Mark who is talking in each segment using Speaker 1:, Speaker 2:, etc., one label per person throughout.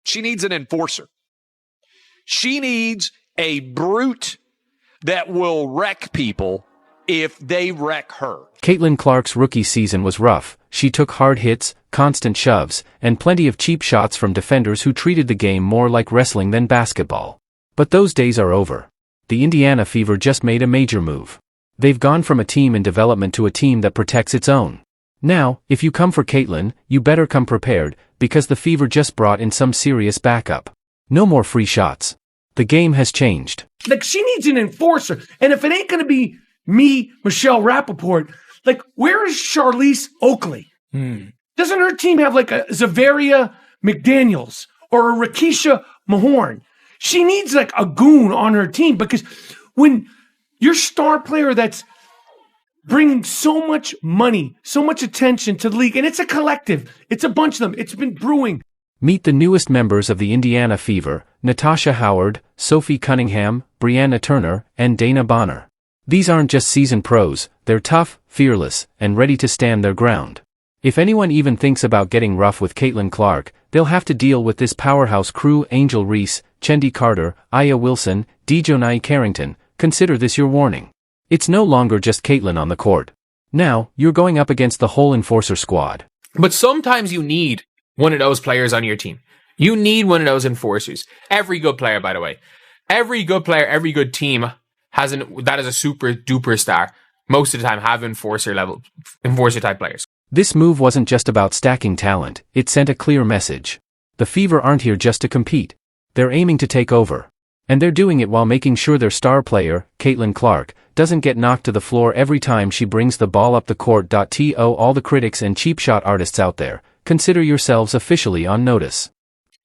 Speaker 1: She needs an enforcer. She needs a brute that will wreck people if they wreck her.
Speaker 2: Caitlin Clark's rookie season was rough. She took hard hits, constant shoves, and plenty of cheap shots from defenders who treated the game more like wrestling than basketball. But those days are over. The Indiana Fever just made a major move. They've gone from a team in development to a team that protects its own. Now, if you come for Caitlin, you better come prepared, because the Fever just brought in some serious backup. No more free shots. The game has changed.
Speaker 3: Like, she needs an enforcer. And if it ain't going to be me, Michelle Rappaport, like, where is Charlize Oakley? Doesn't her team have like a Zavaria McDaniels or a Rakisha Mahorn? She needs like a goon on her team, because when your star player that's bringing so much money, so much attention to the league, and it's a collective, it's a bunch of them, it's been brewing.
Speaker 2: Meet the newest members of the Indiana Fever: Natasha Howard, Sophie Cunningham, Brianna Turner, and Dana Bonner. These aren't just seasoned pros, they're tough, fearless, and ready to stand their ground. If anyone even thinks about getting rough with Caitlin Clark, they'll have to deal with this powerhouse crew: Angel Reese, Chendi Carter, Aya Wilson, Dejonai Carrington. Consider this your warning. It's no longer just Caitlin on the court. Now, you're going up against the whole enforcer squad.
Speaker 4: But sometimes you need one of those players on your team. You need one of those enforcers. Every good player, by the way. Every good player, every good team that is a super duper star. Most of the time have enforcer type players.
Speaker 2: This move wasn't just about stacking talent, it sent a clear message. The Fever aren't here just to compete. They're aiming to take over. And they're doing it while making sure their star player, Caitlin Clark, doesn't get knocked to the floor every time she brings the ball up the court. To all the critics and cheap shot artists out there, consider yourselves officially on notice.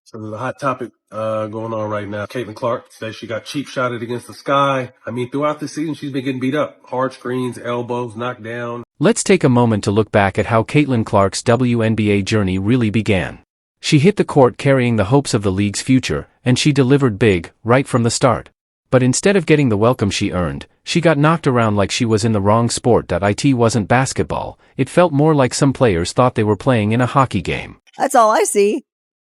Speaker 5: So there's a hot topic going on right now. Caitlin Clark says she got cheap shotted against the sky. I mean, throughout the season, she's been getting beat up. Hard screens, elbows, knocked down.
Speaker 2: Let's take a moment to look back at how Caitlin Clark's WNBA journey really began. She hit the court carrying the hopes of the league's future, and she delivered big, right from the start. But instead of getting the welcome she earned, she got knocked around like she was in the wrong sport. It wasn't basketball. It felt more like some players thought they were playing in a hockey game.
Speaker 6: That's all I see.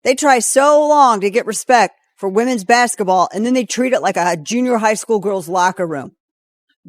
Speaker 6: They try so long to get respect for women's basketball, and then they treat it like a junior high school girl's locker room.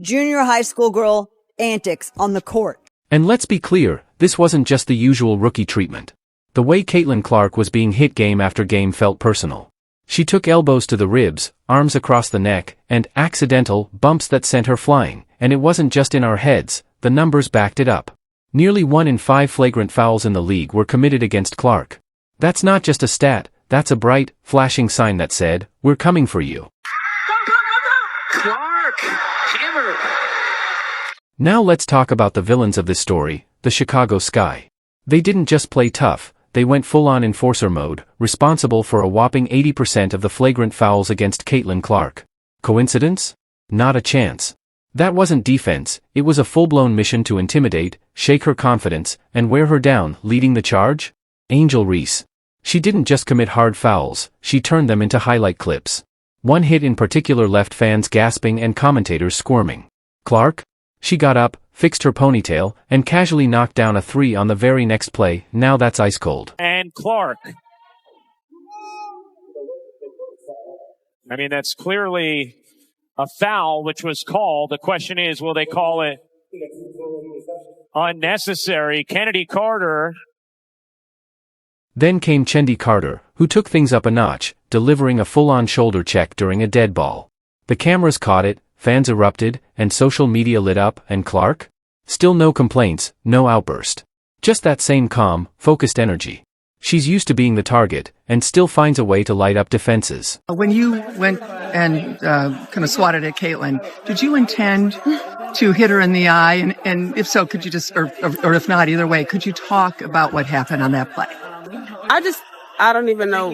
Speaker 6: Junior high school girl antics on the court.
Speaker 2: And let's be clear, this wasn't just the usual rookie treatment. The way Caitlin Clark was being hit game after game felt personal. She took elbows to the ribs, arms across the neck, and accidental bumps that sent her flying, and it wasn't just in our heads, the numbers backed it up. Nearly 1 in 5 flagrant fouls in the league were committed against Clark. That's not just a stat, that's a bright, flashing sign that said, "We're coming for you."
Speaker 4: Clark! Hammer!
Speaker 2: Now let's talk about the villains of this story, the Chicago Sky. They didn't just play tough, they went full-on enforcer mode, responsible for a whopping 80% of the flagrant fouls against Caitlin Clark. Coincidence? Not a chance. That wasn't defense, it was a full-blown mission to intimidate, shake her confidence, and wear her down. Leading the charge? Angel Reese. She didn't just commit hard fouls, she turned them into highlight clips. One hit in particular left fans gasping and commentators squirming. Clark? She got up, fixed her ponytail, and casually knocked down a 3 on the very next play. Now that's ice cold.
Speaker 7: And Clark. I mean, that's clearly a foul, which was called. The question is, will they call it unnecessary? Kennedy Carter.
Speaker 2: Then came Chendi Carter, who took things up a notch, delivering a full-on shoulder check during a dead ball. The cameras caught it, fans erupted, and social media lit up. And Clark? Still no complaints, no outburst. Just that same calm, focused energy. She's used to being the target, and still finds a way to light up defenses.
Speaker 8: When you went and kind of swatted at Caitlin, did you intend to hit her in the eye? And if so, could you just, or if not, either way, could you talk about what happened on that play?
Speaker 9: I don't even know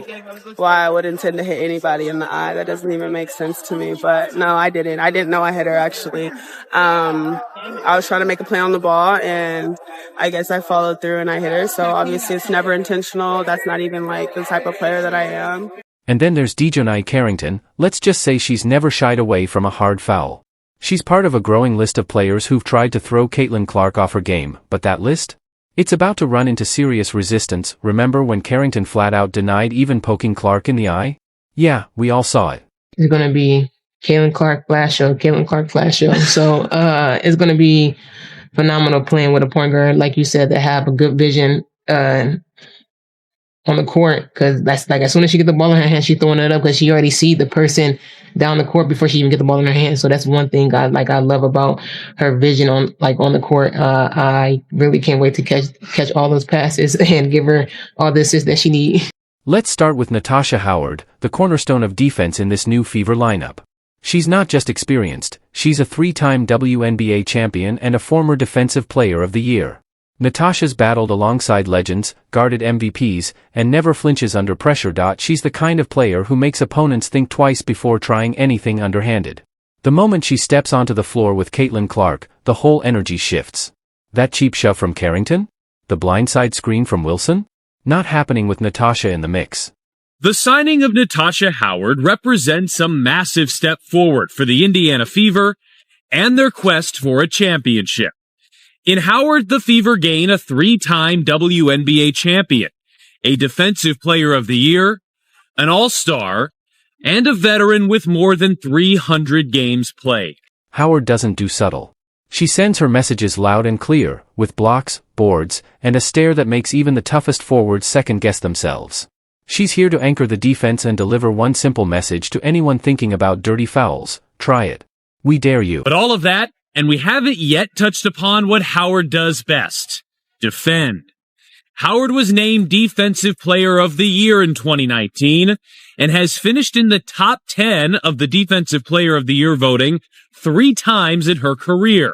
Speaker 9: why I would intend to hit anybody in the eye. That doesn't even make sense to me. But no, I didn't. I didn't know I hit her, actually. I was trying to make a play on the ball, and I guess I followed through and I hit her. So obviously it's never intentional. That's not even like the type of player that I am.
Speaker 2: And then there's Dejonai Carrington. Let's just say she's never shied away from a hard foul. She's part of a growing list of players who've tried to throw Caitlin Clark off her game, but that list? It's about to run into serious resistance. Remember when Carrington flat out denied even poking Clark in the eye? Yeah, we all saw it.
Speaker 10: It's going to be Caitlin Clark flash show. So it's going to be phenomenal playing with a point guard, like you said, that have a good vision on the court, because that's like as soon as she get the ball in her hand, she's throwing it up because she already see the person down the court before she even get the ball in her hand. So that's one thing I love about her vision on the court. I really can't wait to catch all those passes and give her all the assists that she needs.
Speaker 2: Let's start with Natasha Howard, the cornerstone of defense in this new Fever lineup. She's not just experienced, she's a 3-time WNBA champion and a former Defensive Player of the Year. Natasha's battled alongside legends, guarded MVPs, and never flinches under pressure. She's the kind of player who makes opponents think twice before trying anything underhanded. The moment she steps onto the floor with Caitlin Clark, the whole energy shifts. That cheap shove from Carrington? The blindside screen from Wilson? Not happening with Natasha in the mix.
Speaker 11: The signing of Natasha Howard represents a massive step forward for the Indiana Fever and their quest for a championship. In Howard, the Fever gain a 3-time WNBA champion, a Defensive Player of the Year, an All-Star, and a veteran with more than 300 games played.
Speaker 2: Howard doesn't do subtle. She sends her messages loud and clear, with blocks, boards, and a stare that makes even the toughest forwards second-guess themselves. She's here to anchor the defense and deliver one simple message to anyone thinking about dirty fouls: try it. We dare you.
Speaker 11: But all of that, and we haven't yet touched upon what Howard does best: defend. Howard was named Defensive Player of the Year in 2019 and has finished in the top 10 of the Defensive Player of the Year voting 3 times in her career.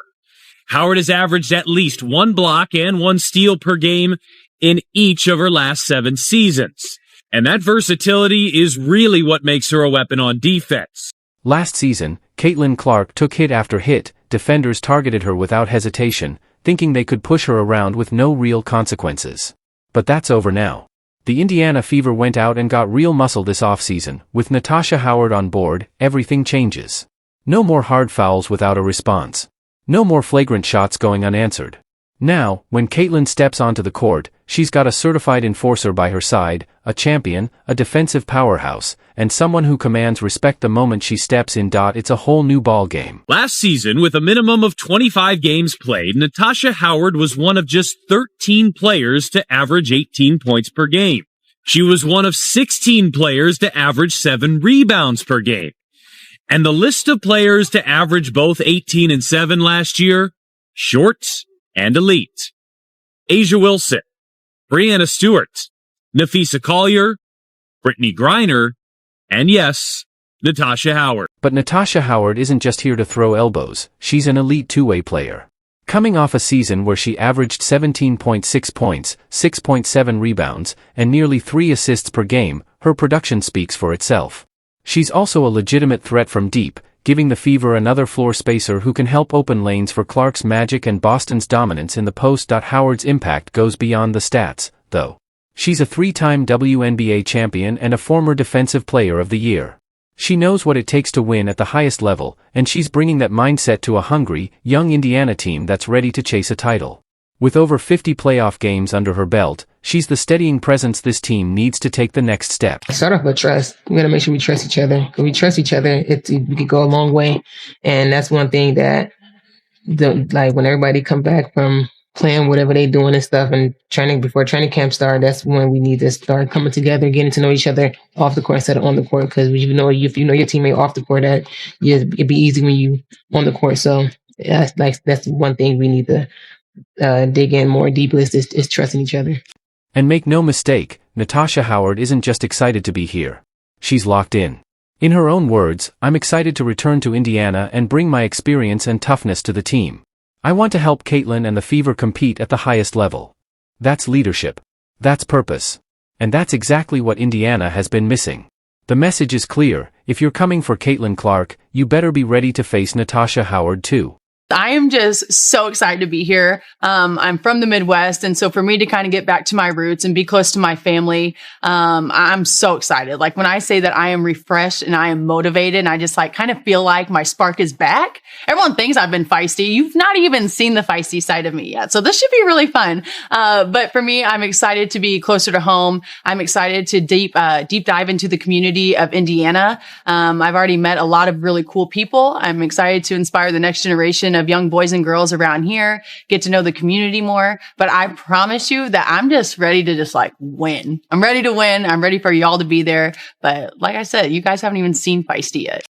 Speaker 11: Howard has averaged at least 1 block and 1 steal per game in each of her last 7 seasons. And that versatility is really what makes her a weapon on defense.
Speaker 2: Last season, Caitlin Clark took hit after hit. Defenders targeted her without hesitation, thinking they could push her around with no real consequences. But that's over now. The Indiana Fever went out and got real muscle this offseason. With Natasha Howard on board, everything changes. No more hard fouls without a response. No more flagrant shots going unanswered. Now, when Caitlin steps onto the court, she's got a certified enforcer by her side, a champion, a defensive powerhouse, and someone who commands respect the moment she steps in. It's a whole new ball game.
Speaker 11: Last season, with a minimum of 25 games played, Natasha Howard was one of just 13 players to average 18 points per game. She was one of 16 players to average 7 rebounds per game. And the list of players to average both 18 and 7 last year: short and elite. Asia Wilson, Brianna Stewart, Nafisa Collier, Brittany Griner, and yes, Natasha Howard.
Speaker 2: But Natasha Howard isn't just here to throw elbows, she's an elite two-way player. Coming off a season where she averaged 17.6 points, 6.7 rebounds, and nearly 3 assists per game, her production speaks for itself. She's also a legitimate threat from deep, giving the Fever another floor spacer who can help open lanes for Clark's magic and Boston's dominance in the post. Howard's impact goes beyond the stats, though. She's a 3-time WNBA champion and a former Defensive Player of the Year. She knows what it takes to win at the highest level, and she's bringing that mindset to a hungry, young Indiana team that's ready to chase a title. With over 50 playoff games under her belt, she's the steadying presence this team needs to take the next step.
Speaker 10: Start off with trust. We got to make sure we trust each other. When we trust each other, we could go a long way. And that's one thing that, when everybody come back from playing whatever they doing and stuff and training before training camp start, that's when we need to start coming together, getting to know each other off the court instead of on the court. Because if you know your teammate off the court, it'd be easy when you on the court. So that's one thing we need to dig in more deeply is trusting each other.
Speaker 2: And make no mistake, Natasha Howard isn't just excited to be here. She's locked in. In her own words, "I'm excited to return to Indiana and bring my experience and toughness to the team. I want to help Caitlin and the Fever compete at the highest level." That's leadership. That's purpose. And that's exactly what Indiana has been missing. The message is clear: if you're coming for Caitlin Clark, you better be ready to face Natasha Howard too.
Speaker 12: I am just so excited to be here. I'm from the Midwest. And so for me to kind of get back to my roots and be close to my family, I'm so excited. Like when I say that I am refreshed and I am motivated and I just like kind of feel like my spark is back. Everyone thinks I've been feisty. You've not even seen the feisty side of me yet. So this should be really fun. But for me, I'm excited to be closer to home. I'm excited to deep dive into the community of Indiana. I've already met a lot of really cool people. I'm excited to inspire the next generation of young boys and girls around here, get to know the community more. But I promise you that I'm just ready to just like win. I'm ready to win. I'm ready for y'all to be there. But like I said, you guys haven't even seen feisty yet.